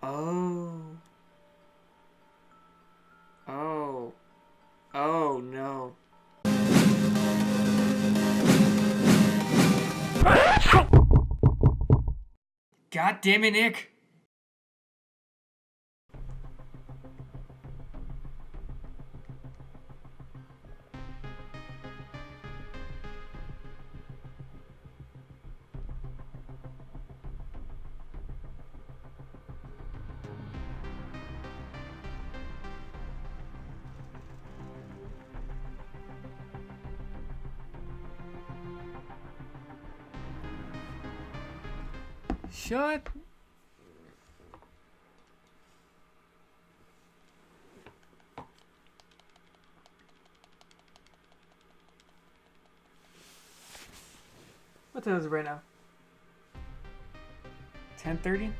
Oh. Oh. Oh no. God damn it, Nick! Shut. What time is it right now? 10:30?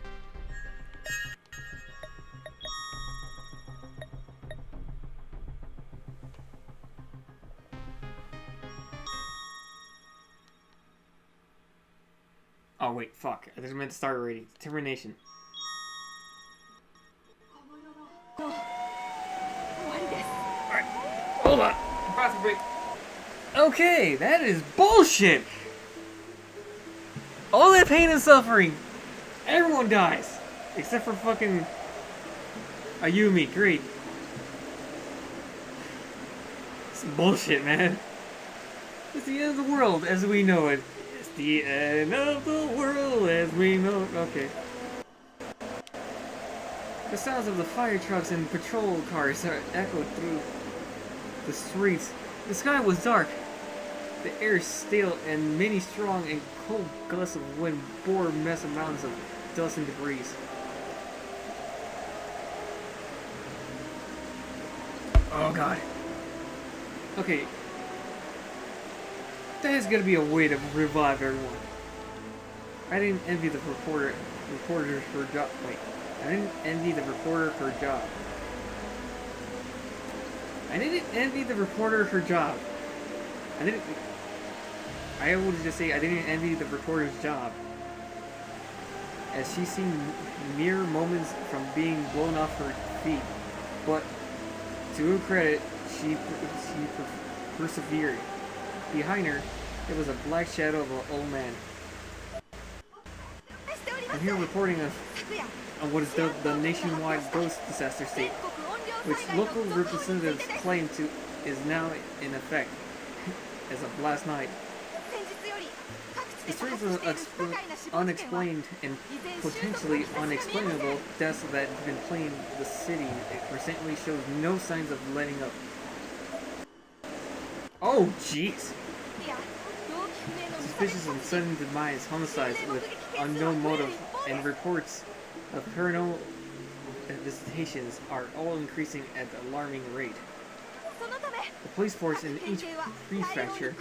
Oh wait, fuck. I just meant to start already. Termination. Alright, hold on. Bathroom break. Okay, that is bullshit! All that pain and suffering, everyone dies. Except for fucking Ayumi, great. It's bullshit, man. It's the end of the world as we know it. It's the end of the world as we know it. Okay. The sounds of the fire trucks and patrol cars are echoed through the streets. The sky was dark. The air stale, and many strong and cold gusts of wind bore massive mountains of dust and debris. Oh god. Okay. There's gotta be a way to revive everyone. I didn't envy the reporter her job. Wait. I didn't envy the reporter her job. I didn't envy the reporter her job. I would just say I didn't envy the reporter's job, as she seemed mere moments from being blown off her feet. But to her credit, she persevered. Behind her, there was a black shadow of an old man. I'm here reporting on what is dubbed the nationwide ghost disaster state, which local representatives claim to is now in effect as of last night. The series of unexplained and potentially unexplainable deaths that have been plaguing the city recently shows no signs of letting up. Oh, jeez! Suspicious and sudden demise, homicides with unknown motive, and reports of paranormal visitations are all increasing at an alarming rate. The police force in each prefecture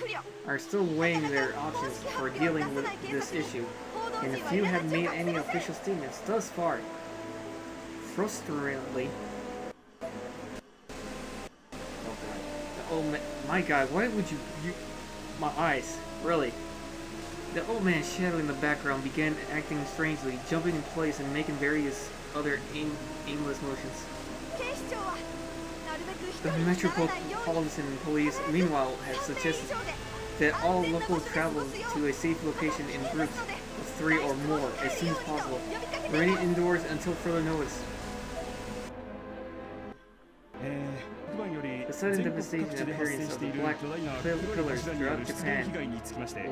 are still weighing their options for dealing with this issue, and few have made any official statements thus far. Frustratingly, my god, why would you my eyes, really? The old man's shadow in the background began acting strangely, jumping in place and making various other aimless motions. The Metropolitan Police, meanwhile, has suggested that all locals travel to a safe location in groups of 3 or more as soon as possible, remaining indoors until further notice. The sudden devastation appearance of the black pillars throughout Japan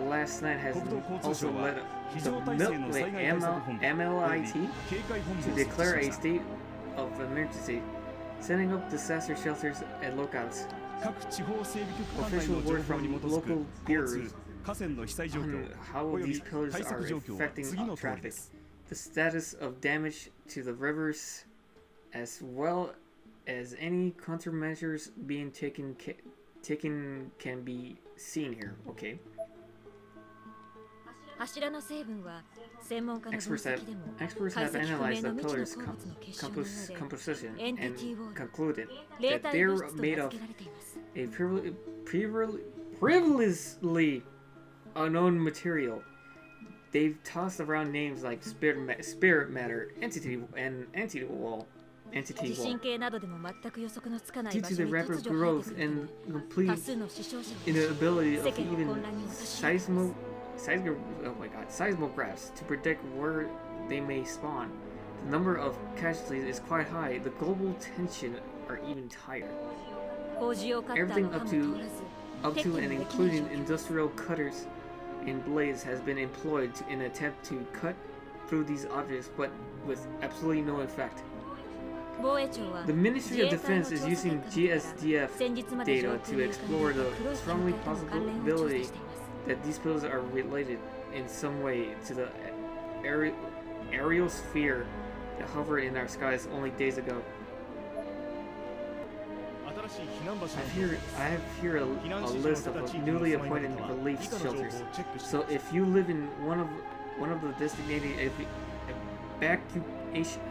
last night has also led the MLIT to declare a state of emergency, setting up disaster shelters and lookouts. Official word from local bureaus on how these pillars are affecting traffic, the status of damage to the rivers, as well as any countermeasures being taken can be seen here. Okay. Experts have analyzed the pillars' composition and concluded that they're made of a previously unknown material. they've tossed around names like spirit matter, entity wall. Due to the rapid growth and complete inability of even seismographs to predict where they may spawn, the number of casualties is quite high. The global tension are even higher. Everything up to and including industrial cutters and blades has been employed in an attempt to cut through these objects, but with absolutely no effect. The Ministry of Defense is using GSDF data to explore the strongly possibility that these pillars are related in some way to the aerial sphere that hovered in our skies only days ago. I have here a list of newly appointed relief shelters. So if you live in one of the designated evacuation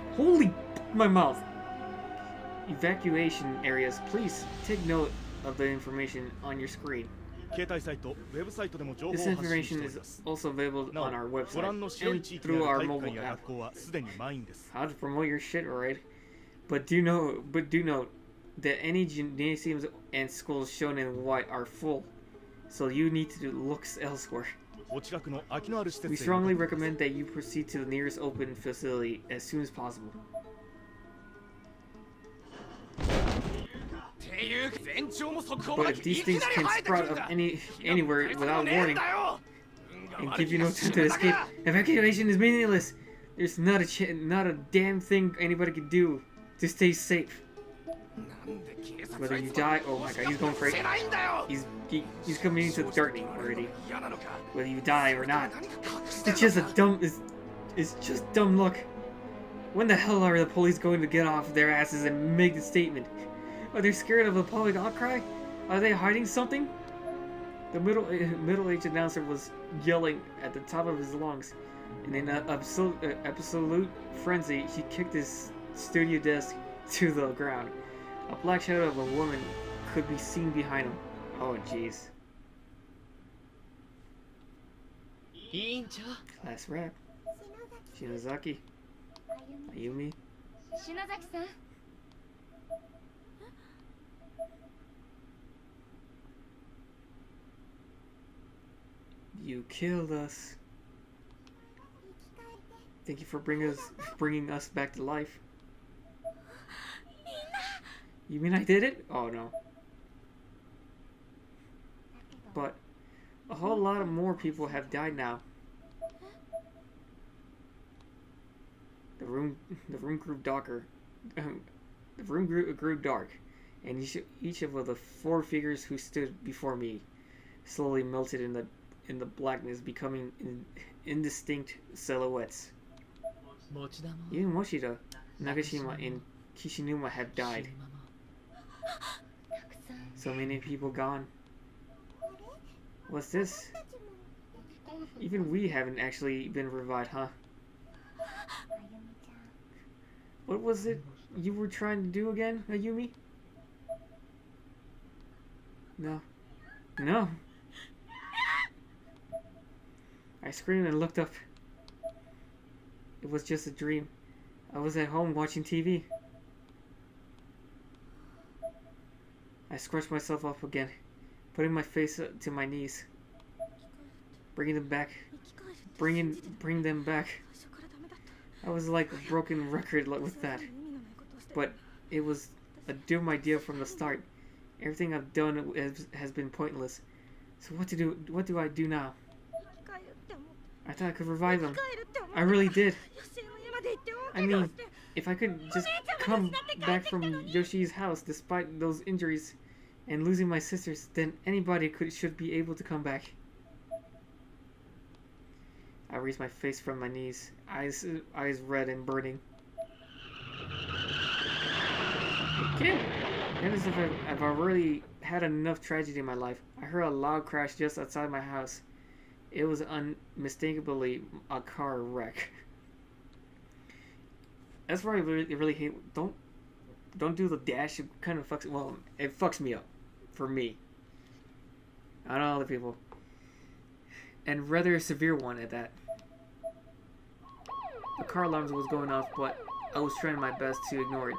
evacuation areas, please take note of the information on your screen. This information is also available on our website and through our mobile app. How to promote your shit, alright? But do note that any gymnasiums and schools shown in white are full, so you need to look elsewhere. We strongly recommend that you proceed to the nearest open facility as soon as possible. But if these things can sprout up anywhere without warning and give you no time to escape, evacuation is meaningless. There's not a damn thing anybody can do to stay safe. Whether you die, oh my god, he's going for it. He's coming into the dark already. Whether you die or not, it's just dumb luck. When the hell are the police going to get off their asses and make a statement? Are they scared of a public outcry? Are they hiding something? The middle-aged announcer was yelling at the top of his lungs. In an absolute frenzy, he kicked his studio desk to the ground. A black shadow of a woman could be seen behind him. Oh, jeez. Class rep. Shinozaki. Ayumi. Shinozaki-san. You killed us. Thank you for bringing us back to life. You mean I did it? Oh no. But a whole lot of more people have died now. The room grew darker. The room grew dark, and each of the four figures who stood before me slowly melted in the blackness, becoming indistinct silhouettes. Even Moshida, Nagashima, and Kishinuma have died. So many people gone. What's this? Even we haven't actually been revived, huh? What was it you were trying to do again, Ayumi? No. No! I screamed and looked up. It was just a dream. I was at home watching TV. I scrunched myself up again, putting my face to my knees. Bring them back. Bring them back. I was like a broken record with that. But it was a dumb idea from the start. Everything I've done has been pointless. So what do I do now? I thought I could revive them. I really did. I mean, if I could just come back from Yoshi's house despite those injuries and losing my sisters, then anybody should be able to come back. I raised my face from my knees, eyes red and burning. Okay. And as if I've already had enough tragedy in my life, I heard a loud crash just outside my house. It was unmistakably a car wreck. That's why I really hate. Don't do the dash. It kind of fucks. Well, it fucks me up, for me. I don't know other people. And rather a severe one at that. car alarm was going off, but I was trying my best to ignore it.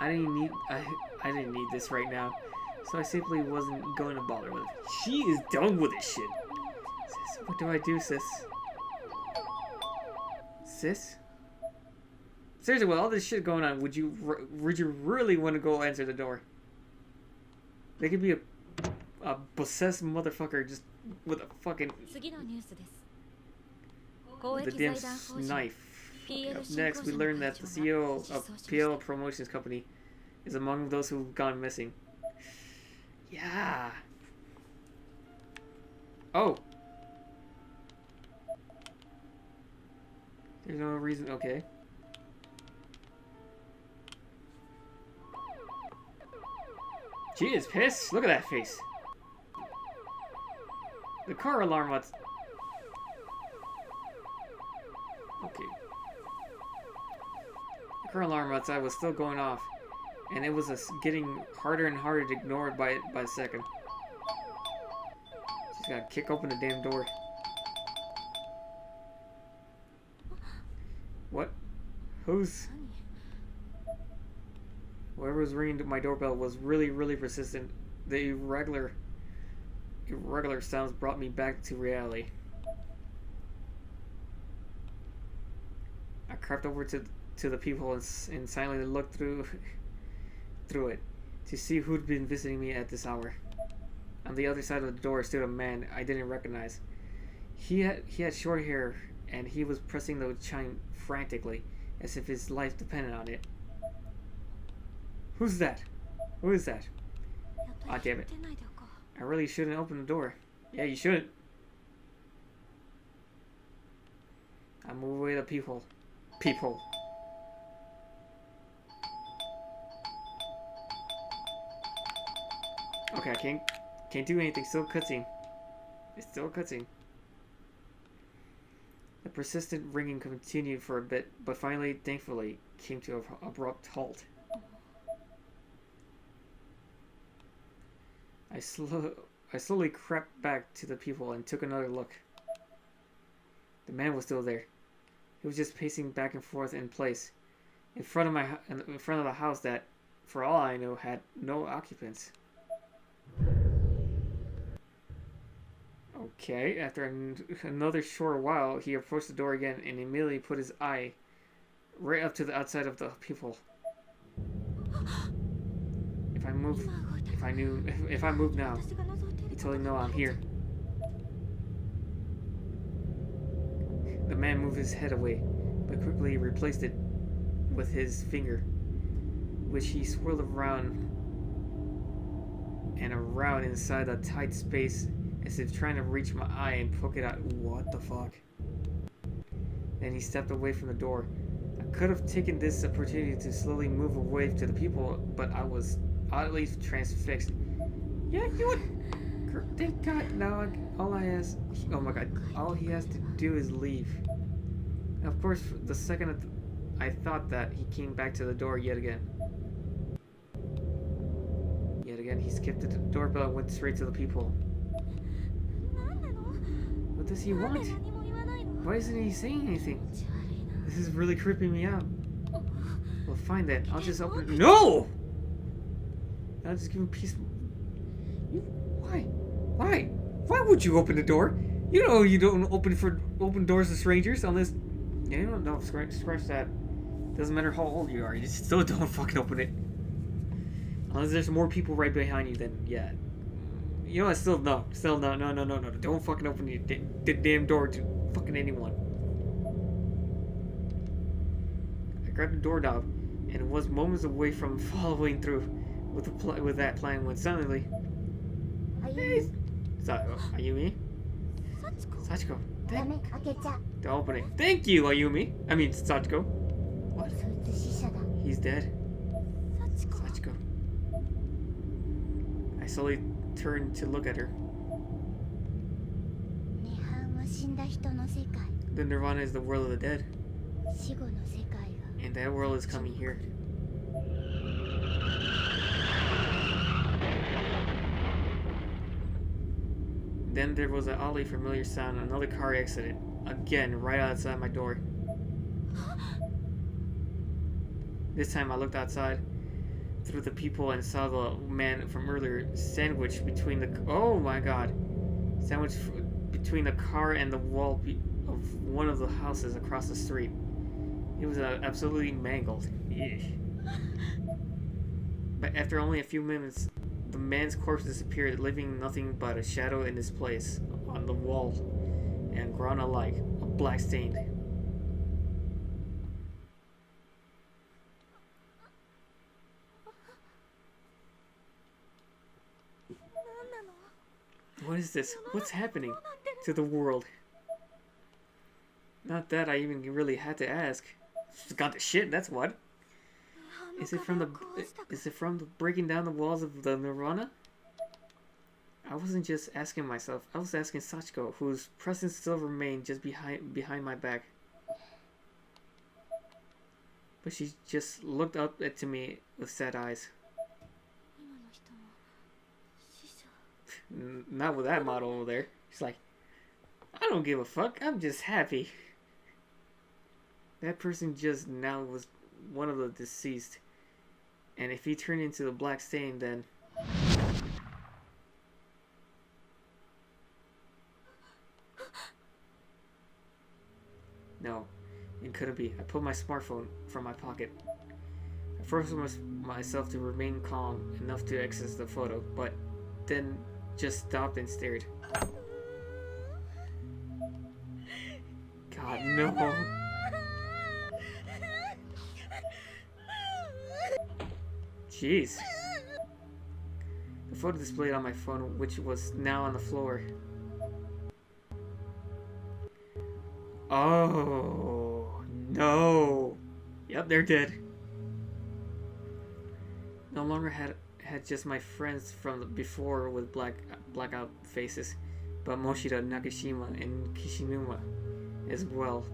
I didn't need this right now, so I simply wasn't going to bother with it. She is done with this shit. Sis, what do I do, sis? Sis? Seriously, with all this shit going on, would you really want to go answer the door? They could be a possessed motherfucker just with a fucking the damn knife. Up next, we learn that the CEO of PL Promotions Company is among those who've gone missing. Yeah. Oh. There's no reason. Okay. She is pissed. Look at that face. The car alarm was... Okay. The car alarm outside was still going off, and it was getting harder and harder to ignore it by the second. She's gotta kick open the damn door. What? Who's... Whoever was ringing my doorbell was really, really persistent. The irregular sounds brought me back to reality. I crept over to the people and silently looked through it to see who'd been visiting me at this hour. On the other side of the door stood a man I didn't recognize. He had short hair, and he was pressing the chime frantically, as if his life depended on it. Who's that? Who is that? Ah, damn it. I really shouldn't open the door. Yeah, you shouldn't. I move away the people. People. Okay, I can't do anything. Still cutscene. It's still cutscene. The persistent ringing continued for a bit, but finally, thankfully, came to an abrupt halt. I slowly crept back to the people and took another look. The man was still there. He was just pacing back and forth in place, in front of the house that, for all I knew, had no occupants. Okay, after another short while, he approached the door again and immediately put his eye right up to the outside of the people. If I move now, he totally know I'm here. The man moved his head away, but quickly replaced it with his finger, which he swirled around and around inside a tight space, as if trying to reach my eye and poke it out. What the fuck? Then he stepped away from the door. I could have taken this opportunity to slowly move away to the people, but I was oddly transfixed. Yeah, you would. Thank God. Now all I ask. Oh my God. All he has to do is leave. Of course, the second I thought that, he came back to the door yet again. Yet again, he skipped the doorbell and went straight to the people. What does he want? Why isn't he saying anything? This is really creeping me out. Well, fine then. I'll just open. No! I'll just give him peace. Why? Why? Why would you open the door? You know you don't open doors to strangers unless... Yeah, you don't scratch that. Doesn't matter how old you are. You just still don't fucking open it. Unless there's more people right behind you, then yeah. You know what? Still no. No. Don't fucking open the damn door to fucking anyone. I grabbed the doorknob and was moments away from following through with that plan when suddenly... Hey! Ayumi? Sachiko. To open it. Thank you, Ayumi. I mean, Sachiko. What? He's dead. Sachiko. I slowly turned to look at her. The Nirvana is the world of the dead. And that world is coming here. Then there was an oddly familiar sound. Another car exited. Again, right outside my door. This time I looked outside through the people and saw the man from earlier sandwiched between the... Oh my god. Sandwiched between the car and the wall of one of the houses across the street. He was absolutely mangled. Eesh. But after only a few minutes, the man's corpse disappeared, leaving nothing but a shadow in his place on the wall and ground alike, a black stain. What is this? What's happening to the world? Not that I even really had to ask. She's got the shit, that's what. Is it from the breaking down the walls of the Nirvana? I wasn't just asking myself, I was asking Sachiko, whose presence still remained just behind my back. But she just looked up to me with sad eyes. Not with that model over there. She's like, I don't give a fuck, I'm just happy. That person just now was one of the deceased. And if he turned into the black stain, then... No, it couldn't be. I pulled my smartphone from my pocket. I forced myself to remain calm enough to access the photo, but then just stopped and stared. God, no. Jeez. The photo displayed on my phone, which was now on the floor. Oh, no. Yep, they're dead. No longer had just my friends from before with blackout faces, but Moshida, Nakashima, and Kishinuma as well.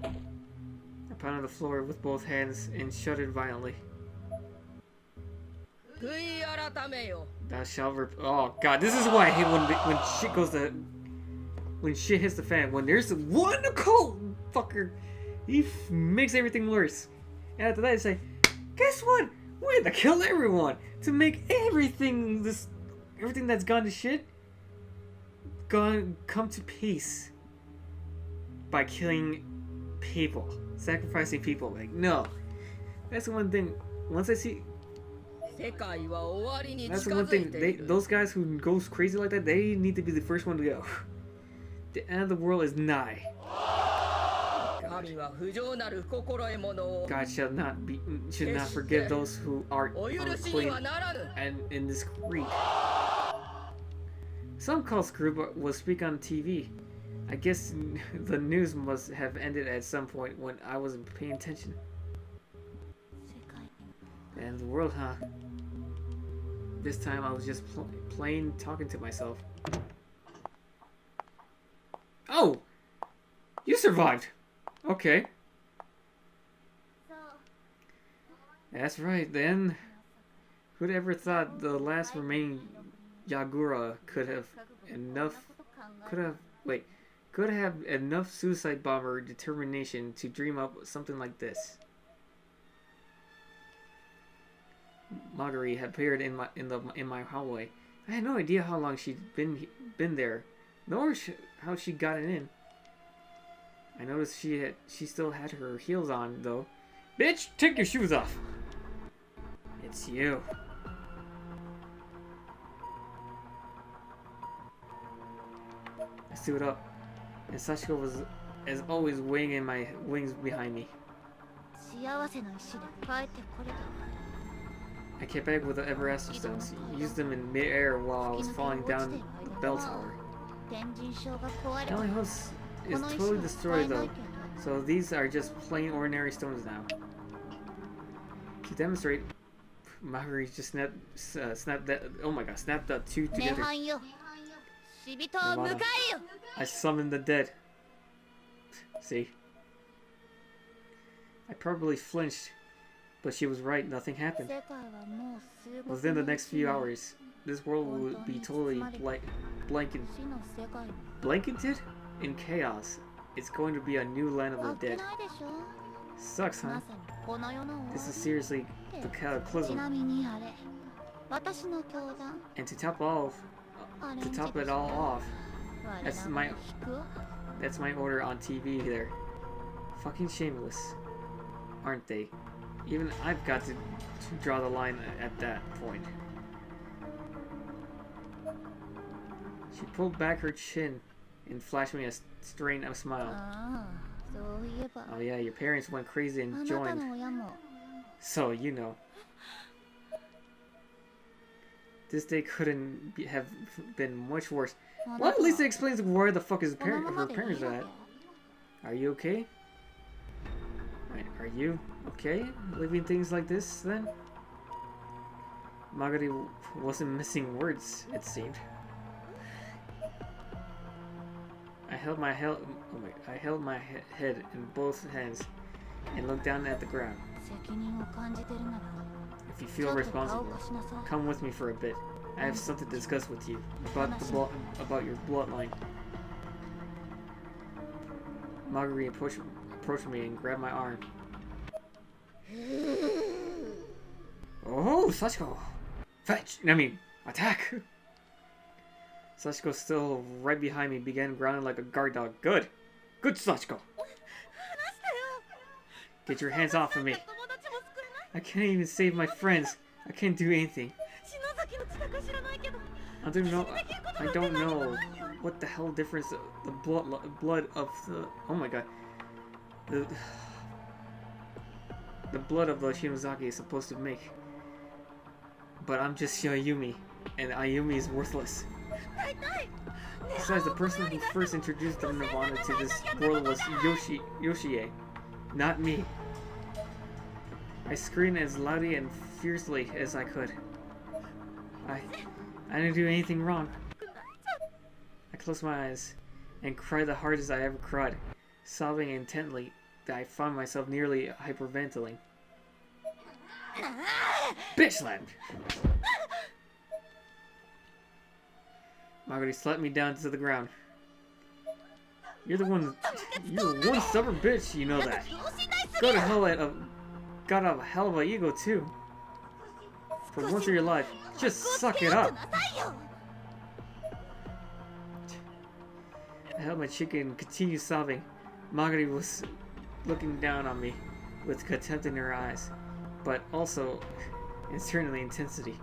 I pounded the floor with both hands and shuddered violently. Thou shalt oh god, this is why I hate when shit goes to... When shit hits the fan. When there's one occult fucker, he makes everything worse. And after that, I say, guess what? We're gonna kill everyone to make everything that's gone to shit come to peace by killing people, sacrificing people. Like, no, that's the one thing. Once I see, that's the one thing. Those guys who goes crazy like that, they need to be the first one to go. The end of the world is nigh. God should not forgive those who are unclean and indiscreet. Some cult group will speak on TV. I guess the news must have ended at some point when I wasn't paying attention. And the world, huh? This time I was just plain talking to myself. Oh! You survived! Okay. That's right, then. Who'd ever thought the last remaining Yagura could have enough suicide bomber determination to dream up something like this? Marguerite had appeared in my hallway. I had no idea how long she'd been there, nor how she'd gotten in. I noticed she still had her heels on though. Bitch, take your shoes off. It's you. I stood up, and Sachiko was, as always, weighing in my wings behind me. I came back with the Everester stones, used them in mid-air while I was falling down the bell tower. The only house is totally destroyed though, so these are just plain ordinary stones now. To demonstrate, Marguerite just snapped the two together. Nirvana. I summoned the dead. See? I probably flinched, but she was right, nothing happened. Within the next few hours, this world would be totally blanketed in chaos It's going to be a new land of the dead. Sucks, huh? This is seriously the cataclysm. And to top it all off, that's my order on TV there. Fucking shameless, aren't they? Even I've got to draw the line at that point. She pulled back her chin and flashed me a strain of smile. Oh yeah, your parents went crazy and joined. So, you know. This day couldn't have been much worse. Well, at least it explains where the fuck her parents are at. Are you okay? Are you okay? Living things like this, then? Magari wasn't missing words, it seemed. I held my head in both hands and looked down at the ground. If you feel responsible, come with me for a bit. I have something to discuss with you about your bloodline. Marguerite approached me and grabbed my arm. Oh, Sachiko! Fetch! Attack! Sachiko, still right behind me, began growling like a guard dog. Good! Good, Sachiko! Get your hands off of me! I can't even save my friends. I can't do anything. I don't know what the hell difference the blood of the... Oh my god. The blood of the Shinozaki is supposed to make. But I'm just Ayumi, and Ayumi is worthless. Besides, the person who first introduced the Nirvana to this world was Yoshie, not me. I screamed as loudly and fiercely as I could. I didn't do anything wrong. I closed my eyes and cried the hardest I ever cried, sobbing intently that I found myself nearly hyperventilating. Bitch slammed! Marguerite slapped me down to the ground. You're one stubborn bitch, you know that. Got a hell of a ego too. For once in your life, just suck it up. I held my cheek and continued sobbing. Marguerite was looking down on me with contempt in her eyes, but also, and certainly intensity,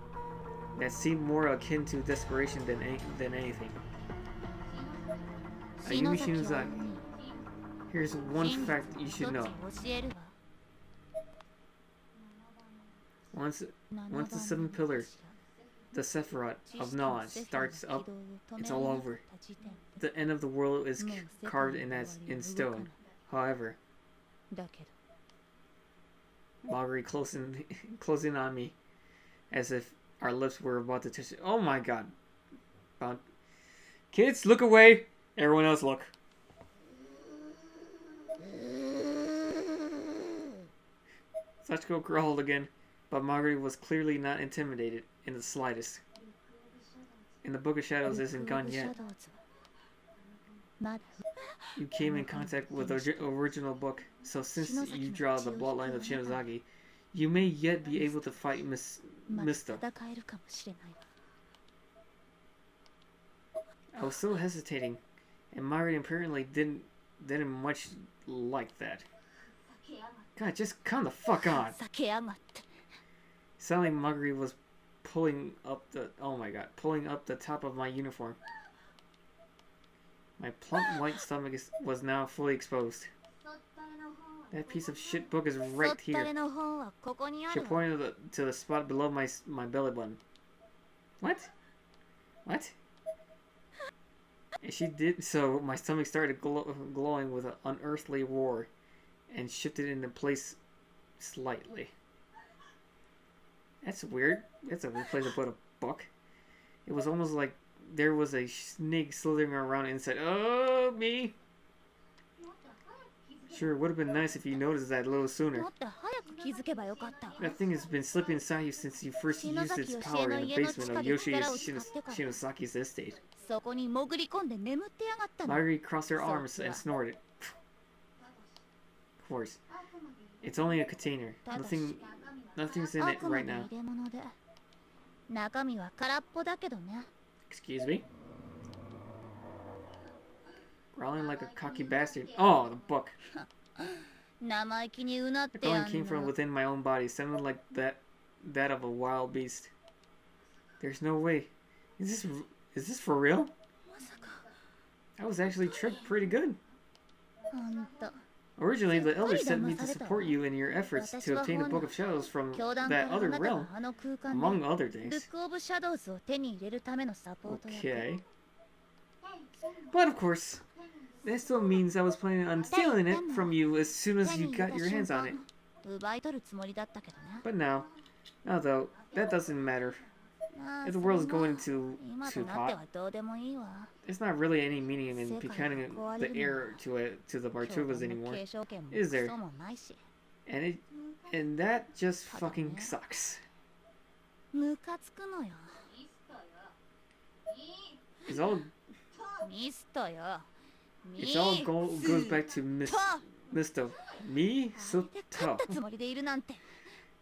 that seemed more akin to desperation than anything. Ayumi Shinozaki, here's one fact you should know. Once the seventh pillar, the Sephiroth of knowledge, starts up, it's all over. The end of the world is carved in stone. However, Marguerite closing on me, as if our lips were about to touch. Oh my god! Kids, look away. Everyone else, look. Sachiko growled again, but Marguerite was clearly not intimidated in the slightest. And the Book of Shadows isn't gone yet. You came in contact with the original book, so since you draw the bloodline of Shinozaki, you may yet be able to fight Mista. I was still hesitating, and Marguerite apparently didn't much like that. God, just come the fuck on. Suddenly Marguerite was pulling up the top of my uniform. My plump white stomach was now fully exposed. That piece of shit book is right here. She pointed to the spot below my belly button. What? What? And she did so. My stomach started glowing with an unearthly roar, and shifted into place slightly. That's weird. That's a weird place to put a book. It was almost like there was a snake slithering around inside. Oh, me! Sure, it would have been nice if you noticed that a little sooner. That thing has been slipping inside you since you first used its power in the basement of Shinosaki's estate. Marguerite crossed her arms and snorted. course. It's only a container. Nothing's in it right now. Excuse me? Growling like a cocky bastard. Oh, the book. The growling came from within my own body, sounding like that of a wild beast. There's no way. Is this for real? I was actually tricked pretty good. Originally, the elders sent me to support you in your efforts to obtain the Book of Shadows from that other realm, among other things. Okay. But of course, that still means I was planning on stealing it from you as soon as you got your hands on it. But now, though, that doesn't matter. If the world is going to pot, there's not really any meaning in becoming the heir to the Bartugas anymore, is there? And that just fucking sucks. It's all goes back to Mr. Misto.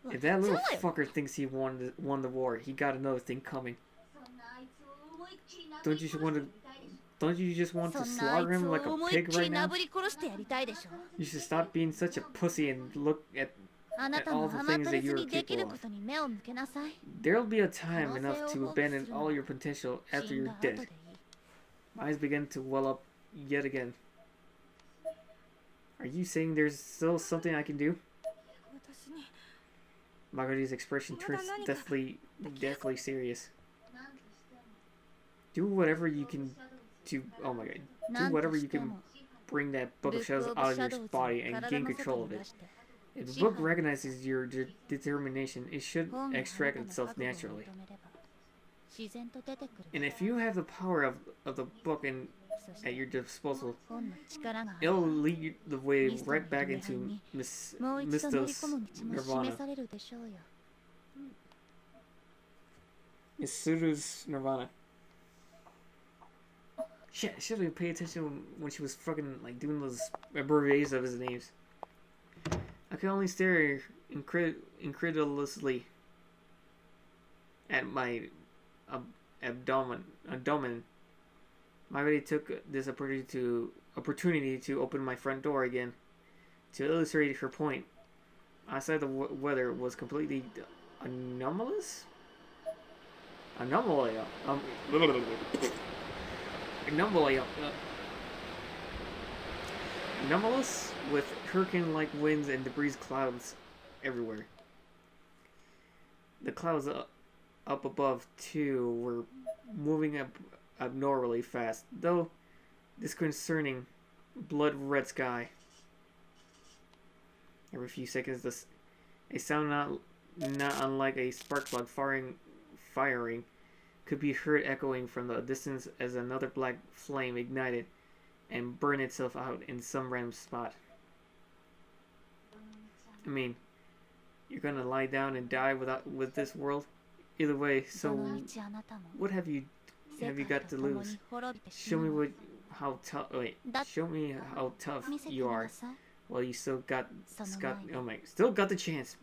If that little fucker thinks he won the war, he got another thing coming. Don't you just want to slaughter him like a pig right now? You should stop being such a pussy and look at all the things that you are capable of. There'll be a time enough to abandon all your potential after you're dead. My eyes begin to well up yet again. Are you saying there's still something I can do? Margari's expression turns deathly serious. Do whatever you can to do whatever you can bring that Book of Shadows out of your body and gain control of it. If the book recognizes your determination, it should extract itself naturally. And if you have the power of the book at your disposal, it'll lead the way right back into Misto's Nirvana. Misuru's Nirvana. Shit, I should have paid attention when she was fucking like doing those abbreviations of his names. I could only stare incredulously at my abdomen. Margaret took this opportunity to open my front door again. To illustrate her point, outside the weather was completely anomalous. Anomalous with hurricane-like winds and debris clouds everywhere. The clouds up above too were moving abnormally fast, though disconcerting blood-red sky. Every few seconds, a sound not unlike a spark plug firing could be heard echoing from the distance as another black flame ignited and burned itself out in some random spot. I mean, you're gonna lie down and die with this world? Either way, so what have you got to lose? Show me how tough you are. Well, you still got the chance.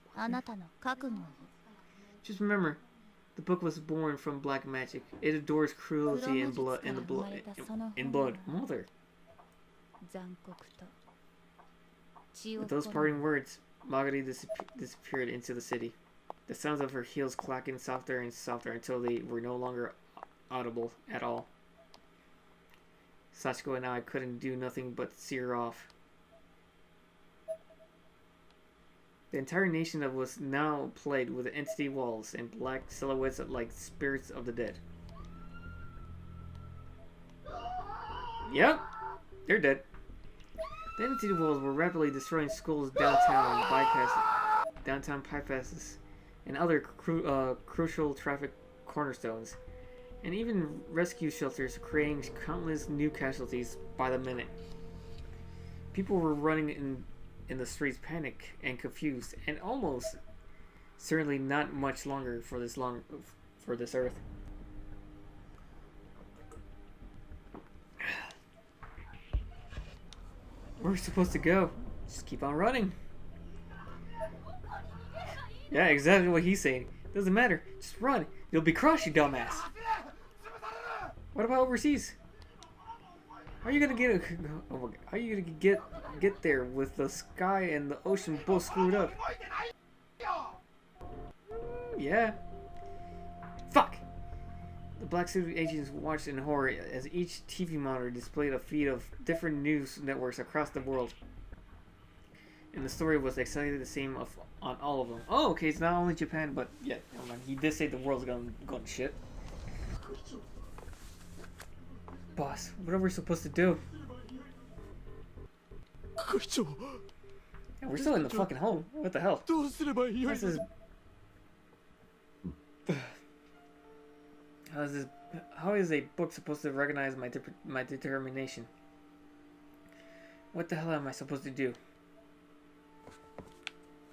Just remember, the book was born from black magic. It adores cruelty and blood. Mother. With those parting words, Marguerite disappeared into the city. The sounds of her heels clacking softer and softer until they were no longer audible at all. Sachiko and I couldn't do nothing but see her off. The entire nation was now plagued with entity walls and black silhouettes like spirits of the dead. Yep, they're dead. The entity walls were rapidly destroying schools, downtown bypasses, and other crucial traffic cornerstones, and even rescue shelters, creating countless new casualties by the minute. People were running in the streets, panicked and confused, and almost certainly not much longer for this earth. Where are we supposed to go? Just keep on running. Yeah, exactly what he's saying. Doesn't matter. Just run. You'll be crushed, you dumbass. What about overseas? How are you gonna get? Oh my God. How are you gonna get there with the sky and the ocean both screwed up? Yeah. Fuck. The black suit agents watched in horror as each TV monitor displayed a feed of different news networks across the world. And the story was exactly the same on all of them. Oh, okay, it's not only Japan, but yeah, he did say the world's gone to shit. Boss, what are we supposed to do? Yeah, we're still in the fucking home. What the hell? How is a book supposed to recognize my determination? What the hell am I supposed to do?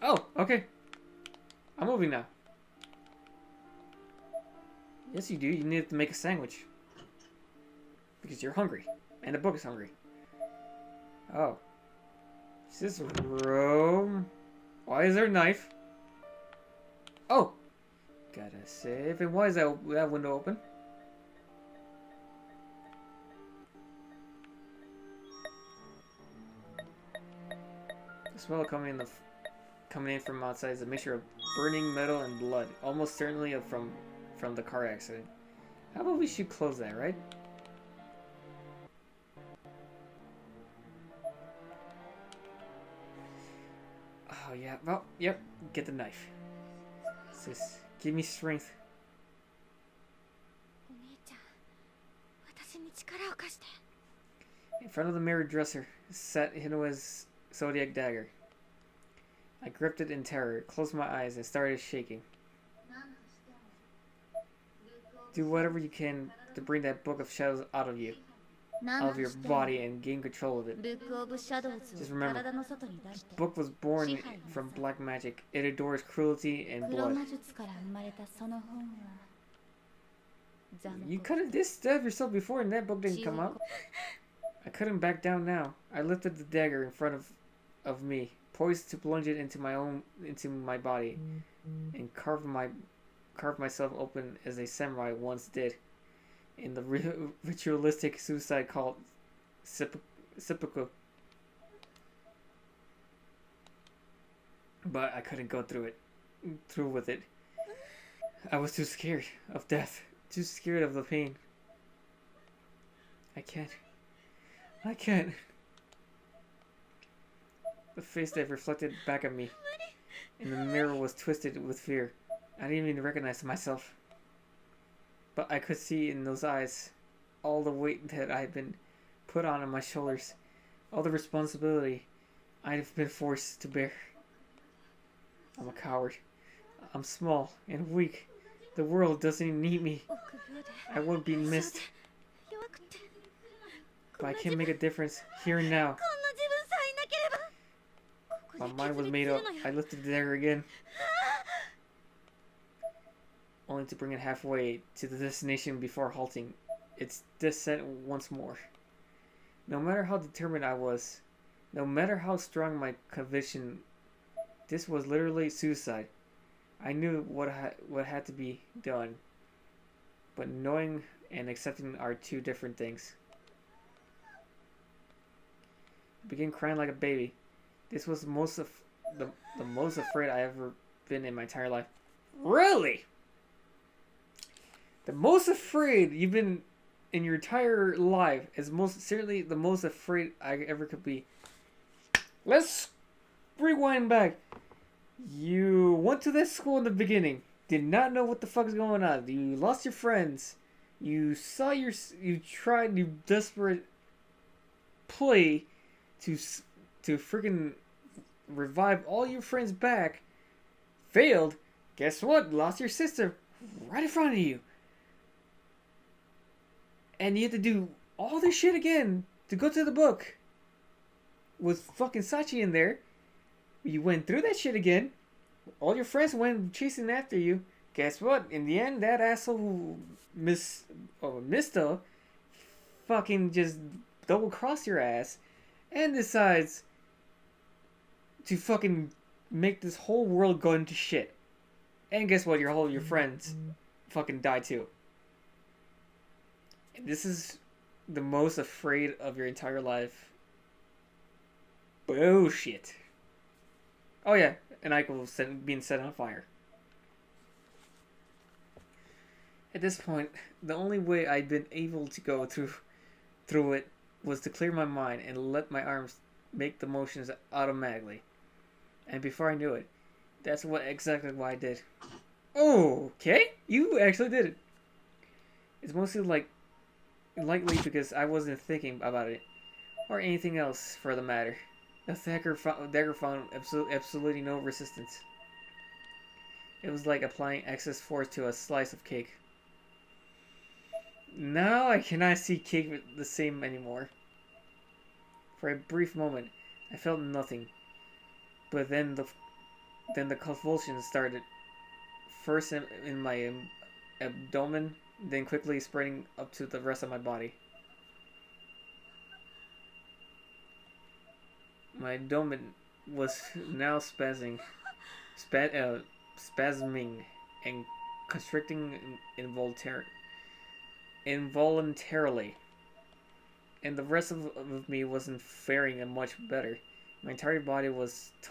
Oh, okay. I'm moving now. Yes, you do. You need to make a sandwich. Because you're hungry. And the book is hungry. Oh. Is this room? Why is there a knife? Oh! Gotta save. And why is that window open? The smell coming in from outside is a mixture of burning metal and blood. Almost certainly from the car accident. How about we should close that, right? Oh yeah, well, yep, get the knife. Sis, give me strength. In front of the mirror dresser sat Hinoe's zodiac dagger. I gripped it in terror, closed my eyes, and started shaking. Do whatever you can to bring that book of shadows out of you. Out of your body and gain control of it. Just remember, this book was born from black magic. It adores cruelty and blood. You could have stabbed yourself before and that book didn't come out. I couldn't back down now. I lifted the dagger in front of me, poised to plunge it into my body, and carve myself open as a samurai once did. In the ritualistic suicide called Sachiko. But I couldn't go through with it. I was too scared of death, too scared of the pain. I can't. The face that reflected back at me in the mirror was twisted with fear. I didn't even recognize myself. But I could see in those eyes all the weight that I had been put on my shoulders, all the responsibility I have been forced to bear. I'm a coward. I'm small and weak. The world doesn't even need me. I won't be missed. But I can make a difference here and now. My mind was made up. I lifted the dagger again, only to bring it halfway to the destination before halting its descent once more. No matter how determined I was, no matter how strong my conviction, this was literally suicide. I knew what had to be done, but knowing and accepting are two different things. I began crying like a baby. This was the most afraid I ever been in my entire life. Really? The most afraid you've been in your entire life is certainly the most afraid I ever could be. Let's rewind back. You went to that school in the beginning. Did not know what the fuck is going on. You lost your friends. You tried your desperate play to freaking revive all your friends back. Failed. Guess what? Lost your sister right in front of you. And you had to do all this shit again to go to the book. With fucking Sachi in there. You went through that shit again. All your friends went chasing after you. Guess what? In the end, that asshole Mista fucking just double-crossed your ass. And decides to fucking make this whole world go into shit. And guess what? All your friends fucking die too. And this is the most afraid of your entire life. Bullshit. Oh yeah, and Ike was being set on fire. At this point, the only way I'd been able to go through it was to clear my mind and let my arms make the motions automatically. And before I knew it, that's exactly what I did. Oh, okay, you actually did it. It's mostly likely because I wasn't thinking about it, or anything else for the matter. The dagger found absolutely no resistance. It was like applying excess force to a slice of cake. Now I cannot see cake the same anymore. For a brief moment, I felt nothing, but then the convulsions started. First in my abdomen, then quickly spreading up to the rest of my body. My abdomen was now spasming and constricting involuntarily. And the rest of me wasn't faring much better. My entire body was in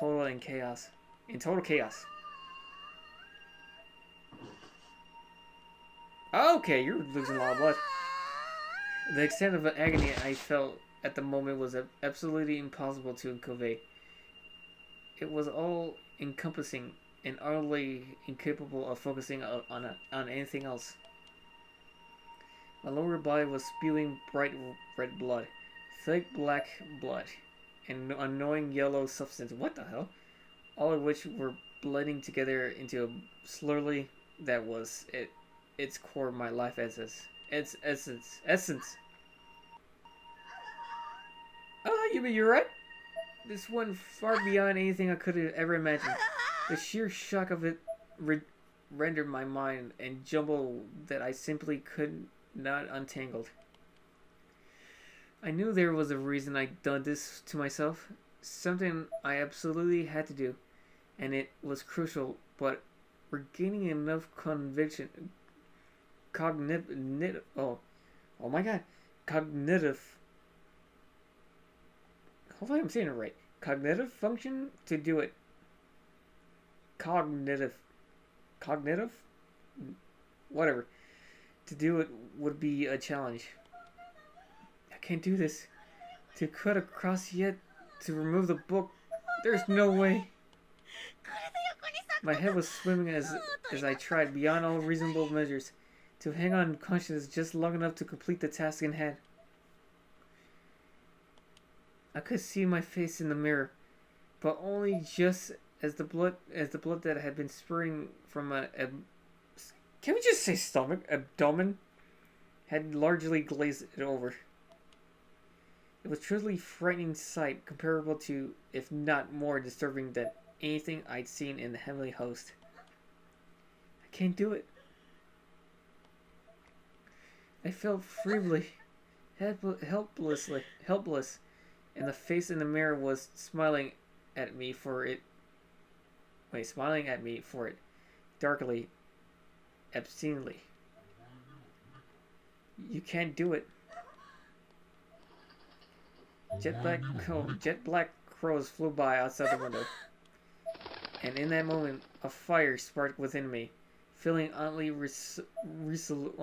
total chaos. Okay, you're losing a lot of blood. The extent of the agony I felt at the moment was absolutely impossible to convey. It was all encompassing and utterly incapable of focusing on anything else. My lower body was spewing bright red blood, thick black blood, and annoying yellow substance. What the hell? All of which were blending together into a slurry that was its core, my life essence. Its essence. Oh, you're right. This went far beyond anything I could have ever imagined. The sheer shock of it rendered my mind and jumble that I simply could not untangled. I knew there was a reason I'd done this to myself, something I absolutely had to do, and it was crucial, but regaining enough cognitive hopefully I'm saying it right. Cognitive function to do it. Cognitive? Whatever. To do it would be a challenge. I can't do this. To cut across yet, to remove the book, there's no way. My head was swimming as I tried beyond all reasonable measures to hang on consciousness just long enough to complete the task in hand. I could see my face in the mirror, but only just as the blood that had been spurting from my can we just say abdomen had largely glazed it over. It was truly frightening sight, comparable to, if not more disturbing than anything I'd seen in the Heavenly Host. I can't do it. I felt feebly, helpless, and the face in the mirror was smiling at me for it, darkly, obscenely. You can't do it. Jet black crows flew by outside the window, and in that moment, a fire sparked within me. Feeling oddly resolute,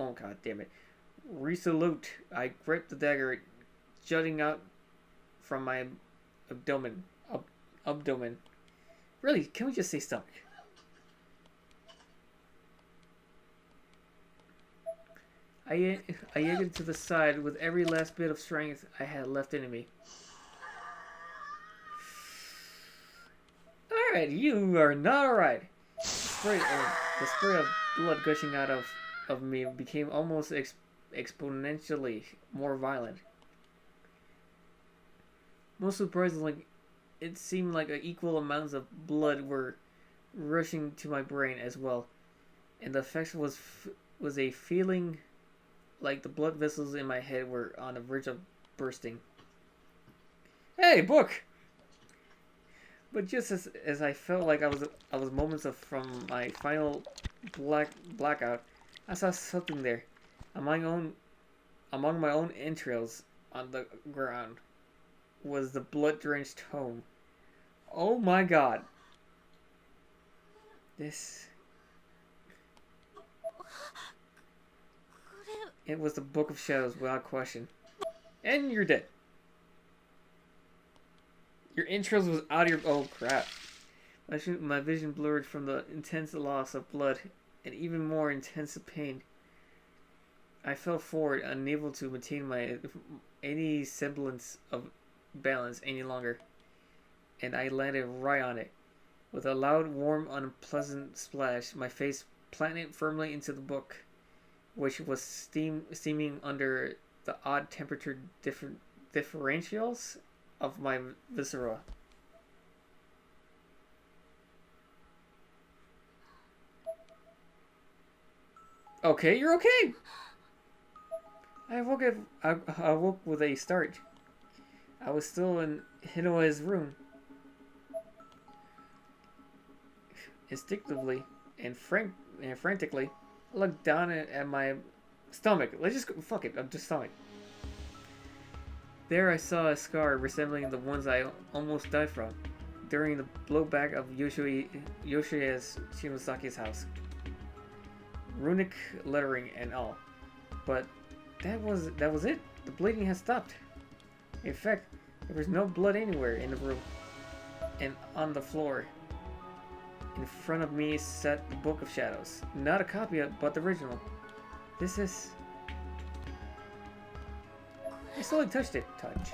I gripped the dagger jutting out from my abdomen. Really, can we just say stomach? I yanked it to the side with every last bit of strength I had left in me. Alright, you are not alright. The spray of blood gushing out of me became almost exponentially more violent. Most surprisingly, it seemed like equal amounts of blood were rushing to my brain as well, and the effect was a feeling like the blood vessels in my head were on the verge of bursting. Hey, book! But just as I felt like I was moments from my final blackout, I saw something there, among my own entrails on the ground, was the blood-drenched tome. Oh my God! It was the Book of Shadows without question, and you're dead. Your entrails was out of your... Oh, crap. My vision blurred from the intense loss of blood and even more intense pain. I fell forward, unable to maintain any semblance of balance any longer, and I landed right on it. With a loud, warm, unpleasant splash, my face planted firmly into the book, which was steaming under the odd temperature differentials of my viscera. Okay, you're okay. I awoke with a start. I was still in Hinoe's room. Instinctively and frantically, I looked down at my stomach. Let's just go, fuck it, I'm just stomach. There I saw a scar resembling the ones I almost died from during the blowback of Yoshi's Shimosaki's house. Runic lettering and all. But that was it. The bleeding had stopped. In fact, there was no blood anywhere in the room. And on the floor, in front of me sat the Book of Shadows. Not a copy of, but the original. This is... I slowly touched it. Touch.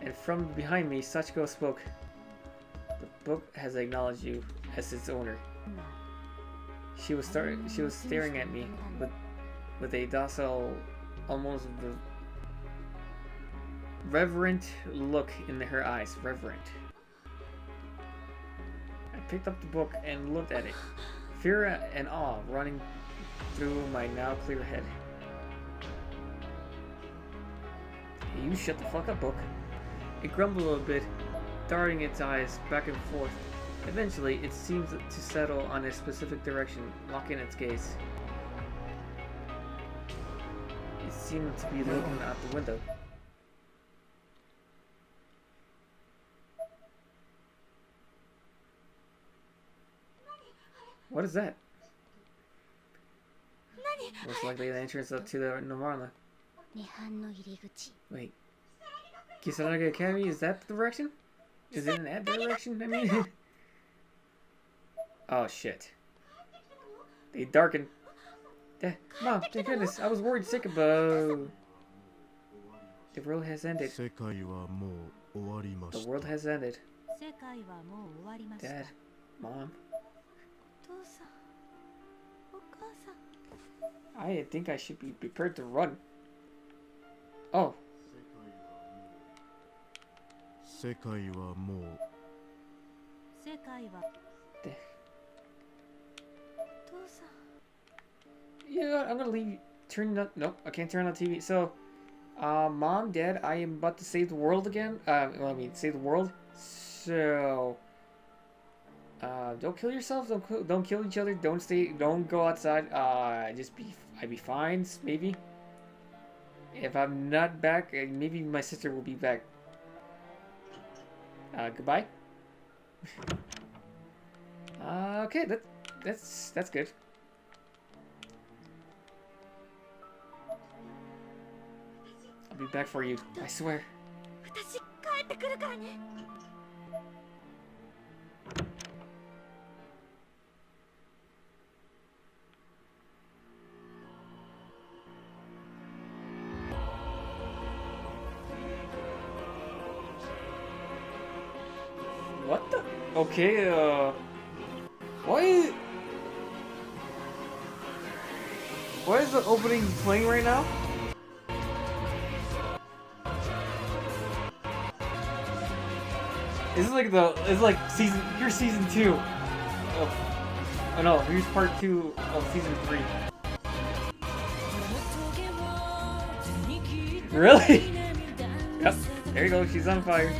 And from behind me, Sachiko spoke. The book has acknowledged you as its owner. She was staring at me with a docile, almost reverent look in her eyes. Reverent. I picked up the book and looked at it. Fear and awe running through my now clear head. You shut the fuck up, book. It grumbled a bit, darting its eyes back and forth. Eventually, it seemed to settle on a specific direction, locking its gaze. It seemed to be looking out the window. What is that? Most likely the entrance up to the Nirvana. Wait. Kisaragi Academy, is that the direction? Is it in that direction? I mean... Oh shit. They darkened. Mom, thank goodness, I was worried sick about... The world has ended. The world has ended. Dad, Mom. I think I should be prepared to run. Oh. Yeah, I'm gonna leave. Nope, I can't turn on TV. So, Mom, Dad, I am about to save the world again. Save the world. So, don't kill yourselves. Don't kill each other. Don't go outside. I'd be fine, maybe. If I'm not back, maybe my sister will be back. Goodbye. Okay, that's good. I'll be back for you, I swear. What the? Okay, why is the opening playing right now? This is like here's season 2 of, oh no, here's part 2 of season 3. Really? Yep, there you go, she's on fire.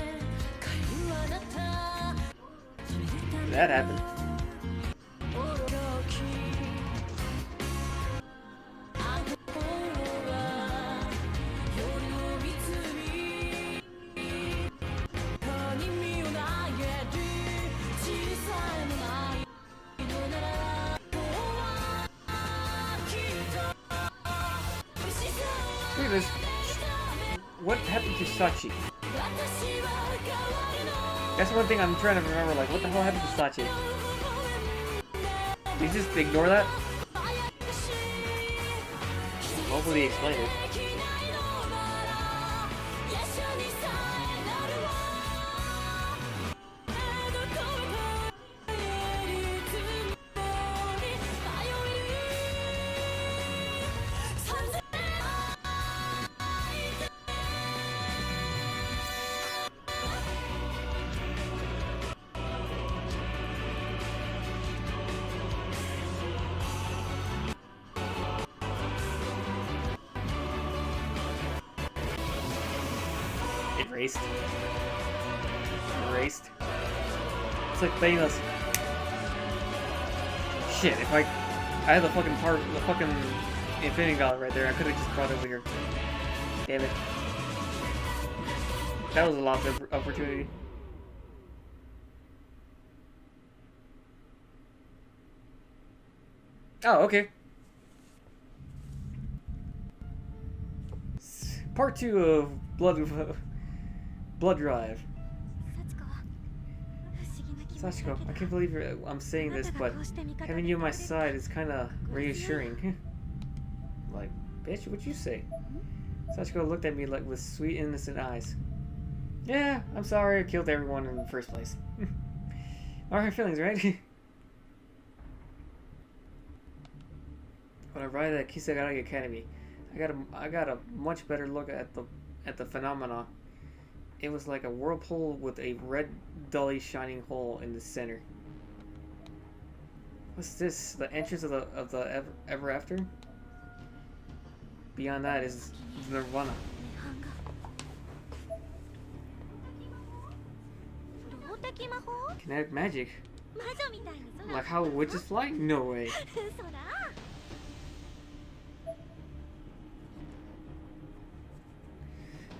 that happen? Look at this. What happened to Sachiko? That's one thing I'm trying to remember, like, what the hell happened to Sachiko? Did you just ignore that? Hopefully he explained it. Erased. Erased. It's like Thanos. Shit, if I had the fucking Infinity Gauntlet right there, I could have just brought it over here. Damn it. That was a lost opportunity. Oh, okay. Part 2 of Blood Drive. Sachiko, I can't believe I'm saying this, but having you on my side is kind of reassuring. Like, bitch, what'd you say? Sachiko looked at me like with sweet, innocent eyes. Yeah, I'm sorry I killed everyone in the first place. Alright, feelings, right? When I arrived at Kisaragi Academy, I got a much better look at the phenomena. It was like a whirlpool with a red, dully shining hole in the center. What's this? The entrance of the ever after? Beyond that is Nirvana. Kinetic magic? Like how witches fly? No way.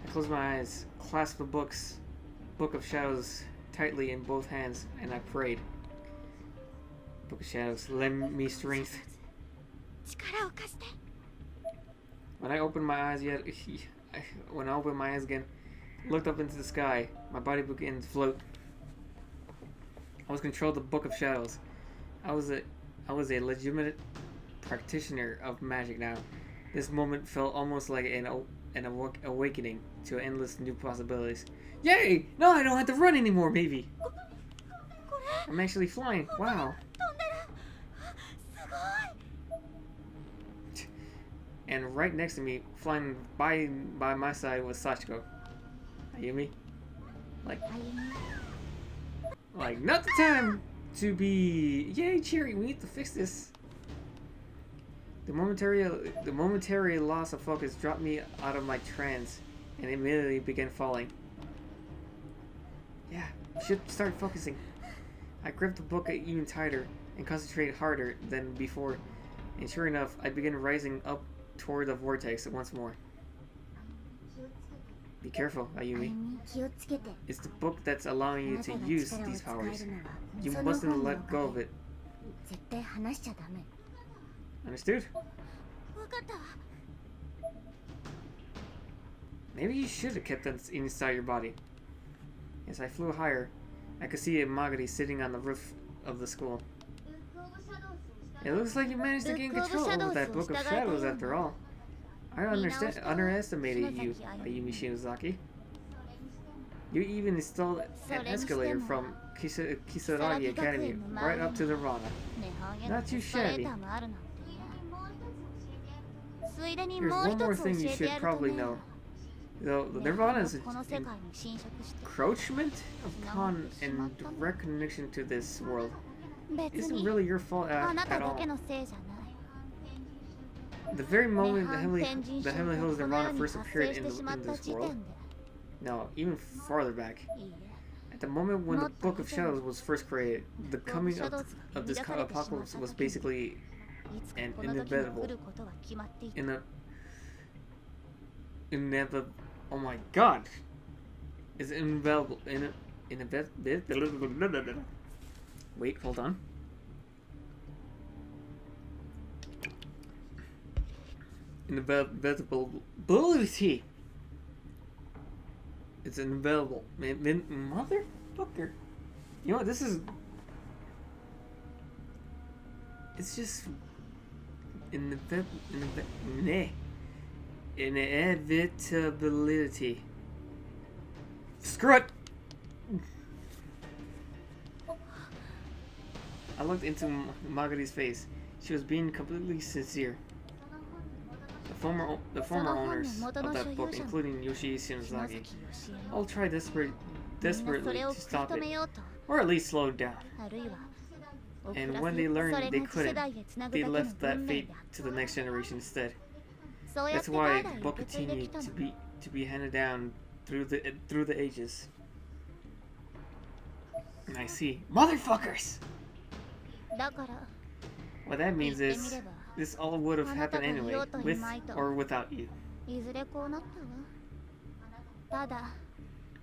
I closed my eyes, clasped the Book of Shadows tightly in both hands, and I prayed. Book of Shadows, lend me strength. When I opened my eyes again, looked up into the sky, my body began to float. I was controlled the Book of Shadows. I was a legitimate practitioner of magic now. This moment felt almost like an awakening to endless new possibilities. Yay! No, I don't have to run anymore, baby! I'm actually flying. Wow. And right next to me, flying by my side, was Sachiko. Ayumi? Like, not the time to be... Yay, cheery, we need to fix this. The momentary loss of focus dropped me out of my trance and immediately began falling. Yeah, you should start focusing. I gripped the book even tighter and concentrated harder than before, and sure enough, I began rising up toward the vortex once more. Be careful, Ayumi. It's the book that's allowing you to use these powers. You mustn't let go of it. Understood? Maybe you should have kept that inside your body. As I flew higher, I could see a Magari sitting on the roof of the school. It looks like you managed to gain control over that Book of Shadows after all. I underestimated you, Ayumi Shinozaki. You even installed an escalator from Kisaragi Academy right up to Nirvana. Not too shabby. Here's one more thing you should probably know. Though Nirvana is an encroachment upon and direct connection to this world isn't really your fault at all. The very moment the Heavenly Hills Nirvana first appeared in this world, no, even farther back, At the moment when the Book of Shadows was first created, the coming of this apocalypse was basically an inevitable. Oh my god! It's inevitable. Wait, hold on. Inevitability. It's inevitable. Motherfucker. You know what? This is. It's just. Inevitability. Screw it! I looked into Magari's face. She was being completely sincere. The former owners of that book, including Yoshii Shinozaki, all tried desperately to stop it, or at least slow it down. And when they learned they couldn't, they left that fate to the next generation instead. That's why the book continued to be handed down through the ages. And I see, motherfuckers! What that means is, this all would have happened anyway, with or without you.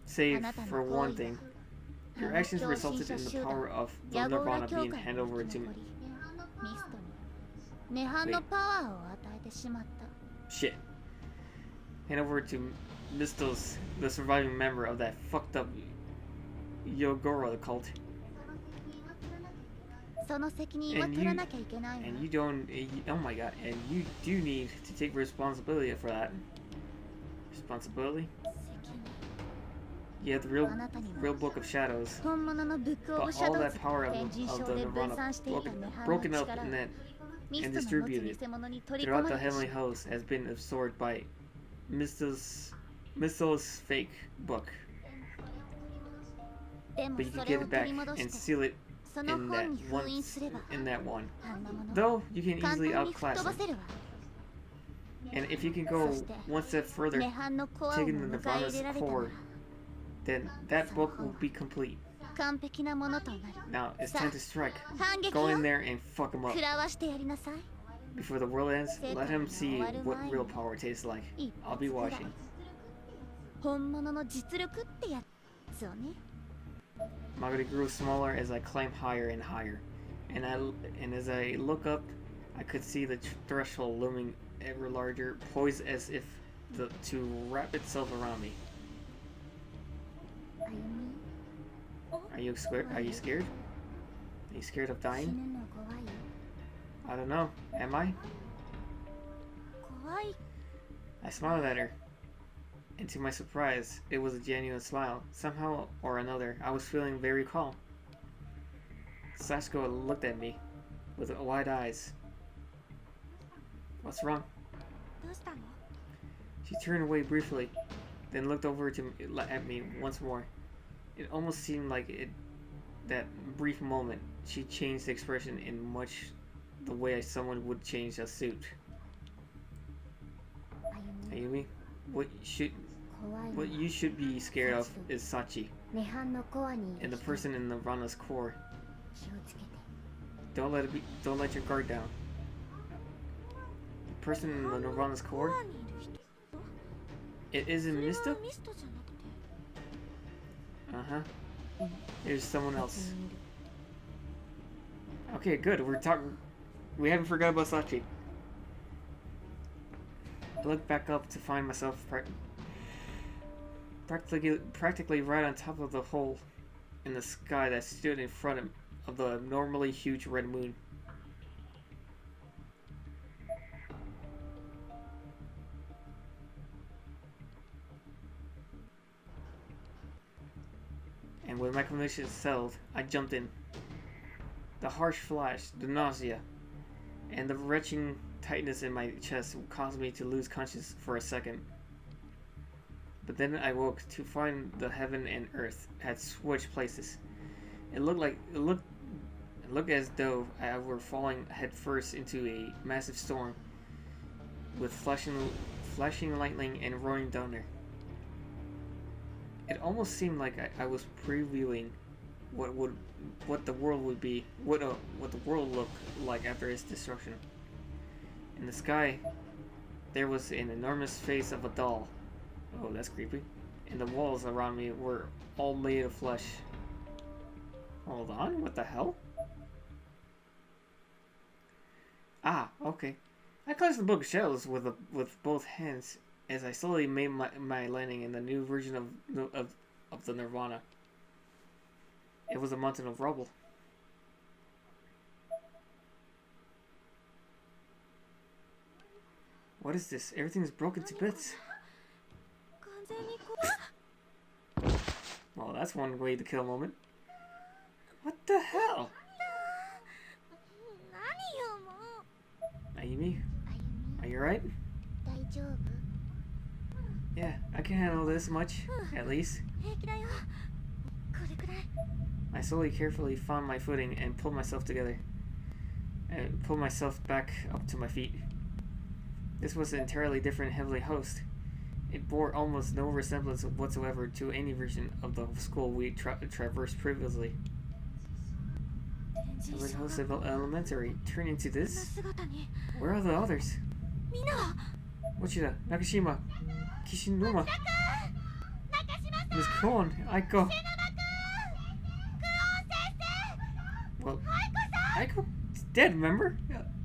Save for one thing. Your actions resulted in the power of the Nirvana being handed over to me. Shit. Hand over to Misto's, the surviving member of that fucked up Yogoro cult. And you don't. Oh my god. And you do need to take responsibility for that. Responsibility? You have the real Book of Shadows. But all that power of the Nirvana broken up and distributed throughout the heavenly host has been absorbed by Misto's fake book. But you can get it back and seal it in that one. Though you can easily outclass it. And if you can go one step further, taking the Nirvana's core, then that book will be complete. Now it's time to strike. Go in there and fuck him up. Before the world ends, let him see what real power tastes like. I'll be watching. Magari grew smaller as I climbed higher and higher, and as I look up, I could see the threshold looming ever larger, poised as if to wrap itself around me. Are you scared? Are you scared? Are you scared of dying? I don't know. Am I? I smiled at her. And to my surprise, it was a genuine smile. Somehow or another, I was feeling very calm. Sachiko looked at me with wide eyes. What's wrong? She turned away briefly, then looked over at me once more. It almost seemed like that brief moment, she changed the expression in much the way someone would change a suit. Ayumi, what you should be scared of is Sachi, and the person in Nirvana's core. Don't let your guard down. The person in the Nirvana's core? It isn't Misto? Uh-huh. There's someone else. Okay, good. We haven't forgot about Sachi. I looked back up to find myself practically right on top of the hole in the sky that stood in front of the normally huge red moon. And when my conviction settled, I jumped in. The harsh flash, the nausea, and the retching tightness in my chest caused me to lose consciousness for a second. But then I woke to find the heaven and earth had switched places. It looked as though I were falling headfirst into a massive storm with flashing lightning and roaring thunder. It almost seemed like I was previewing what the world would be, what the world looked like after its destruction. In the sky, there was an enormous face of a doll. Oh, that's creepy. And the walls around me were all made of flesh. Hold on, what the hell? Ah, okay. I closed the book of shadows with both hands as I slowly made my landing in the new version of the Nirvana. It was a mountain of rubble. What is this? Everything is broken to bits. Well, that's one way to kill a moment. What the hell? Ayumi? Are you right? Yeah, I can handle this much, at least. I slowly, carefully found my footing and pulled myself together. And pulled myself back up to my feet. This was an entirely different heavenly host. It bore almost no resemblance whatsoever to any version of the school we traversed previously. Heavenly host of elementary turned into this? Where are the others? Mochida, Nakashima, Kishinuma, Ms.Kuon, Aiko. Well, Aiko's dead, remember?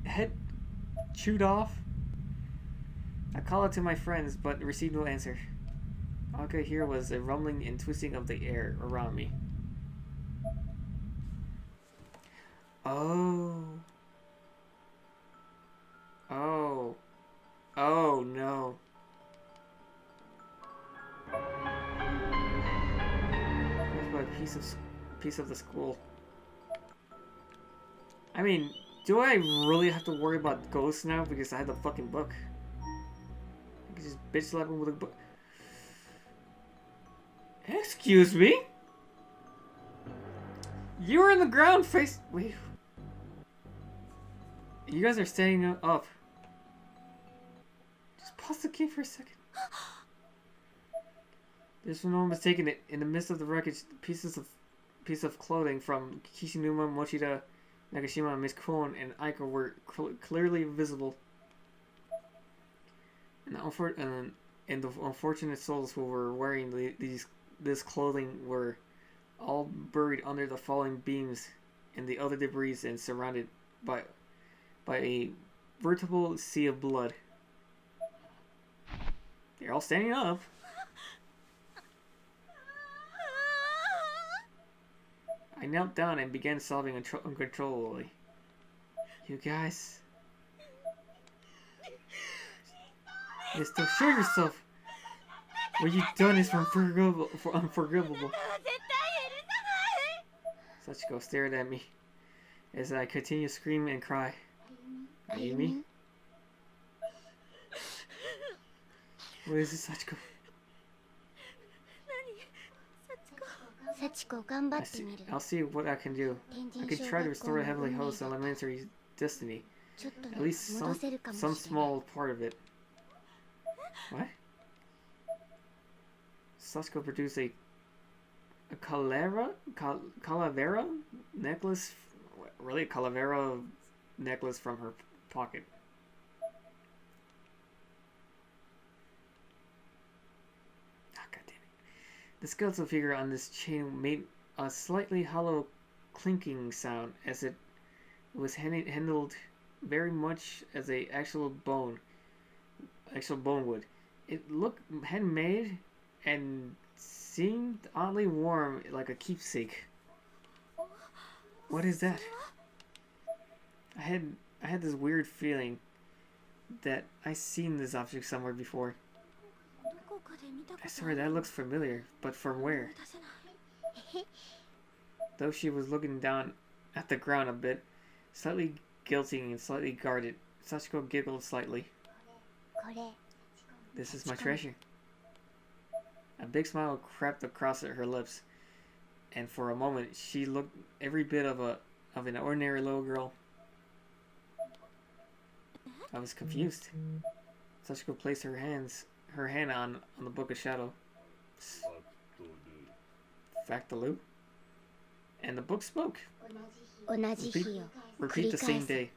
Head chewed off. I called out to my friends, but received no answer. All I could hear was a rumbling and twisting of the air around me. Oh. Oh. Oh no. There's about a piece of the school. I mean, do I really have to worry about ghosts now because I have the fucking book? I can just bitch slap him with a book. Excuse me? You were in the ground face. Wait. You guys are standing up. Just pause the game for a second. There's no mistaking it. In the midst of the wreckage, piece of clothing from Kishinuma, Mochida, Nakashima, Ms.Kuon, and Aiko were clearly visible. And the unfortunate souls who were wearing this clothing were all buried under the falling beams and the other debris and surrounded by a veritable sea of blood. They're all standing up. I knelt down and began sobbing uncontrollably. You guys... Still show yourself! What you've done is unforgivable. Sachiko stared at me as I continued to scream and cry. Ayumi? What is this, Sachiko? I'll see what I can do. I can try to restore the Heavenly Host Elementary's destiny. At least some small part of it. What? Sachiko produced a calavera necklace? Really? A calavera necklace from her pocket. Ah, God damn it. The skeletal figure on this chain made a slightly hollow clinking sound as it was handled very much as a actual bone would. It looked handmade and seemed oddly warm, like a keepsake. What is that? I had this weird feeling that I seen this object somewhere before. I swear that looks familiar, but from where? Though she was looking down at the ground a bit, slightly guilty and slightly guarded, Sachiko giggled slightly. This is my treasure. A big smile crept across her lips, and for a moment she looked every bit of an ordinary little girl. I was confused. Sachiko placed her hand on the Book of Shadow. Fact the loop. And the book spoke. 同じ日を Repeat the same day.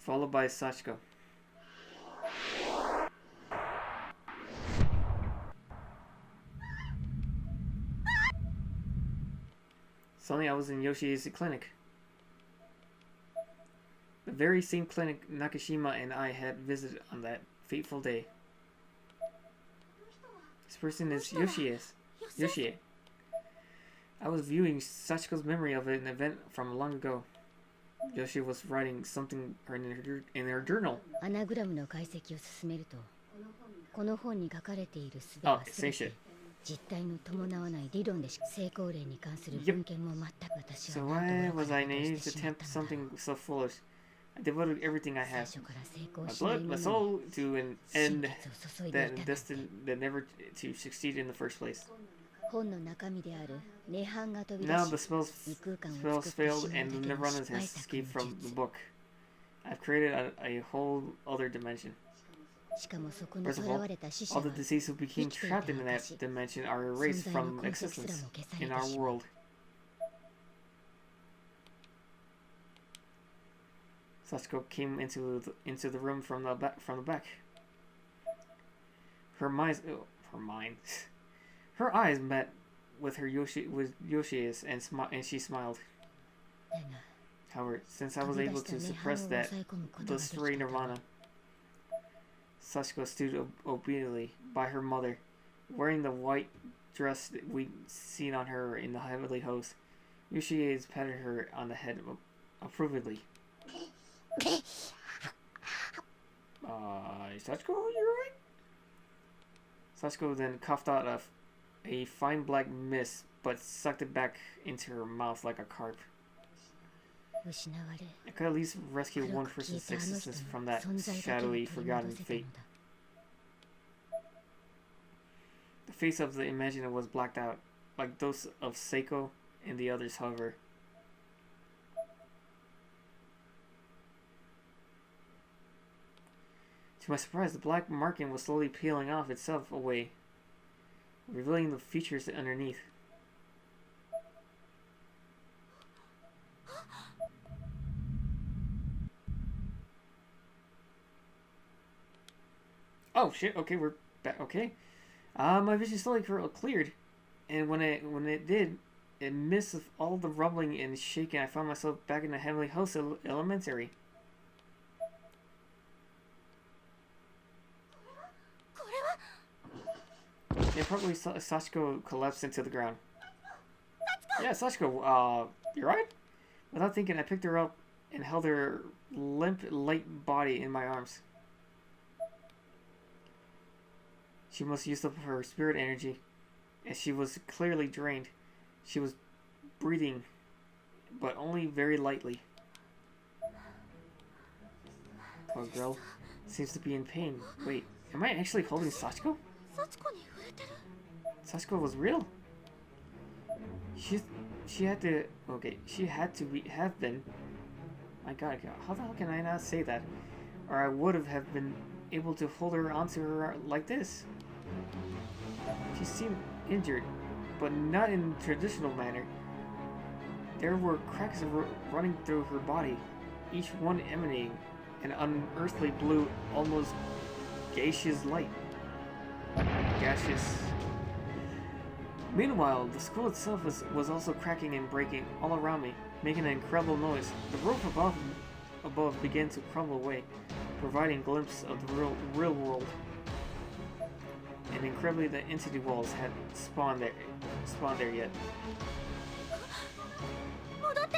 Followed by Sachiko. Suddenly I was in Yoshi's clinic. The very same clinic Nakashima and I had visited on that fateful day. This person is Yoshie. I was viewing Sachiko's memory of an event from long ago. Yoshi was writing something in her journal. アナグラムの解析を進めると、この本に書かれているすべては Oh, same shit. 実体の伴わない理論で成功例に関する文献も全く私 So は何 why とも was I 分からない naive と to してしまっ attempt たのだ。 something so foolish? I devoted everything I 最 had. 初から成功 My しない blood, も my のに soul to an 心 end 血を注いでい that たなん destined て。 that never to succeed in the first place. 本の中身である涅槃が飛び出 Now the し spells 異空間を作って failed しまう and だ the けの Nirvanas 失敗 has 作 escaped の from the 術。 book. I've created a whole other dimension. しかもそこに First 囚 of わ all, れた死者 all は the deceased who became trapped in that dimension are erased from existence in our world. Sachiko came into the room from the back. Her eyes met with Yoshi's and she smiled. だが However, since I was able to suppress the stray nirvana, Sachiko stood obediently by her mother, wearing the white dress that we'd seen on her in the heavenly host. Yoshi's patted her on the head approvingly. Sachiko, you alright? Sachiko then coughed out a fine black mist, but sucked it back into her mouth like a carp. 失われ I could at least rescue 黒 one く消え person's たあの人 existence の from that 存在だけを shadowy, 取り forgotten 戻せた fate. のだ。 The face of the imaginer was blacked out, like those of Seiko and the others, however. To my surprise, the black marking was slowly peeling off itself away, revealing the features underneath. Oh shit! Okay, we're back. Okay, my vision slowly cleared, and when it did, amidst of all the rumbling and shaking, I found myself back in the heavenly host elementary. Yeah, probably Sachiko collapsed into the ground. Yeah, Sachiko, you right? Without thinking, I picked her up and held her limp, light body in my arms. She must use up her spirit energy, and she was clearly drained. She was breathing, but only very lightly. Poor girl seems to be in pain. Wait, am I actually holding Sachiko? サチコに触れてる Sachiko was real. She had to have been. My God, how the hell can I not say that? Or I would have been able to hold her onto her like this. She seemed injured, but not in a traditional manner. There were cracks running through her body, each one emanating an unearthly blue, almost gaseous light. Gaseous. Meanwhile, the school itself was also cracking and breaking all around me, making an incredible noise. The roof above began to crumble away, providing a glimpse of the real world. And incredibly, the entity walls had spawned there yet.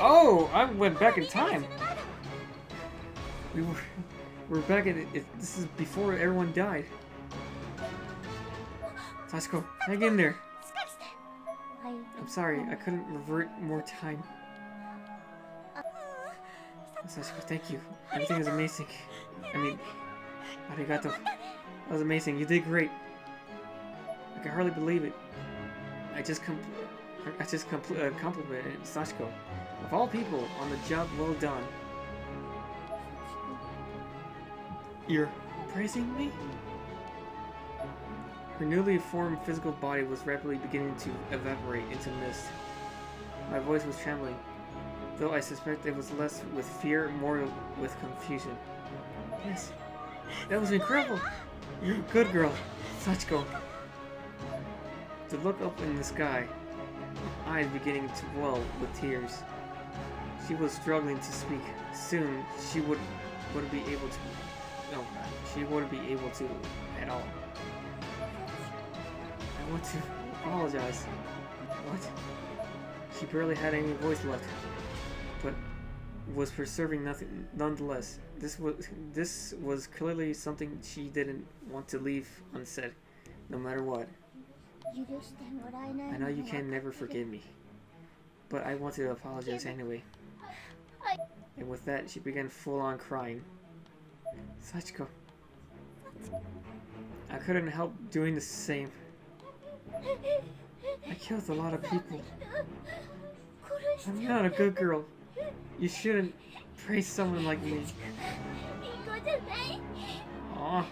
Oh, I went back in time. We're back in it. This is before everyone died. Sachiko, hang in there. I'm sorry, I couldn't revert more time. Sachiko, thank you. Everything is amazing. I mean, arigato. That was amazing. You did great. I can hardly believe it. I just complimented Sachiko. Of all people, on the job well done. You're praising me? Her newly formed physical body was rapidly beginning to evaporate into mist. My voice was trembling, though I suspect it was less with fear, more with confusion. Yes, that was incredible! You're a good girl, Sachiko. To look up in the sky, eyes beginning to well with tears. She was struggling to speak. Soon, she wouldn't be able to. No, she wouldn't be able to at all. I want to apologize. What? She barely had any voice left, but was preserving nothing nonetheless. This was clearly something she didn't want to leave unsaid, no matter what. I know you can never forgive me, but I want to apologize anyway. And with that, she began full-on crying. Sachiko. I couldn't help doing the same. I killed a lot of people. I'm not a good girl. You shouldn't praise someone like me. Aw.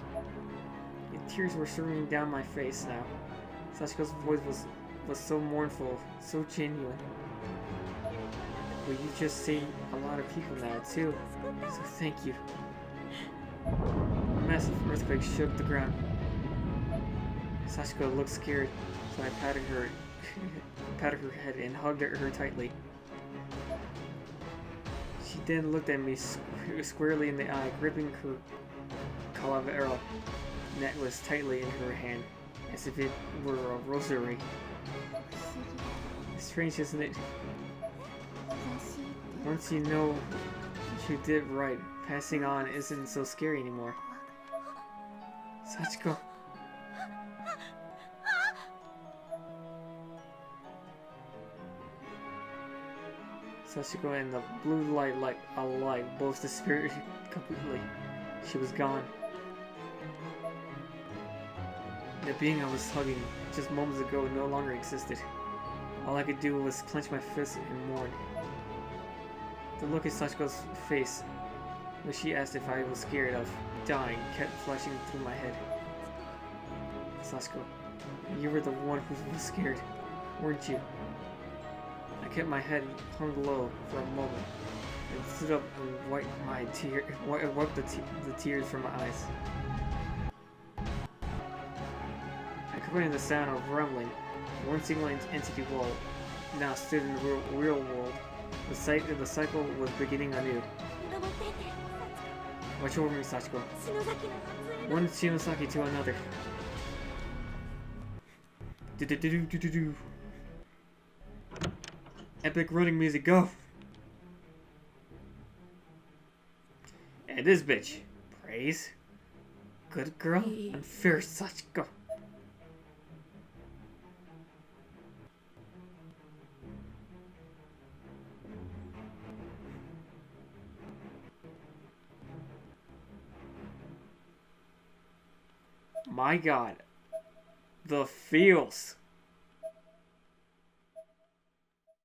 The tears were streaming down my face now. Sachiko's voice was so mournful, so genuine. But you just saved a lot of people now too, so thank you. A massive earthquake shook the ground. Sachiko looked scared, so I patted her head and hugged her tightly. She then looked at me squarely in the eye, gripping her calavera necklace tightly in her hand, as if it were a rosary. Strange, isn't it? Once you know you did right, passing on isn't so scary anymore. Sachiko. Sachiko and the blue light like a light both disappeared completely. She was gone. The being I was hugging just moments ago no longer existed. All I could do was clench my fist and mourn. The look in Sachiko's face when she asked if I was scared of dying kept flashing through my head. Sachiko, you were the one who was scared, weren't you? I kept my head hung low for a moment, and stood up and wiped the tears from my eyes. Accompanying the sound of rumbling, one single entity wall now stood in the real world. The cycle was beginning anew. Watch over me, Sachiko. One Shinosaki to another. Do-do-do-do-do-do. Epic running music, go! And this bitch. Praise. Good girl. Unfair, Sachiko. My god. The feels.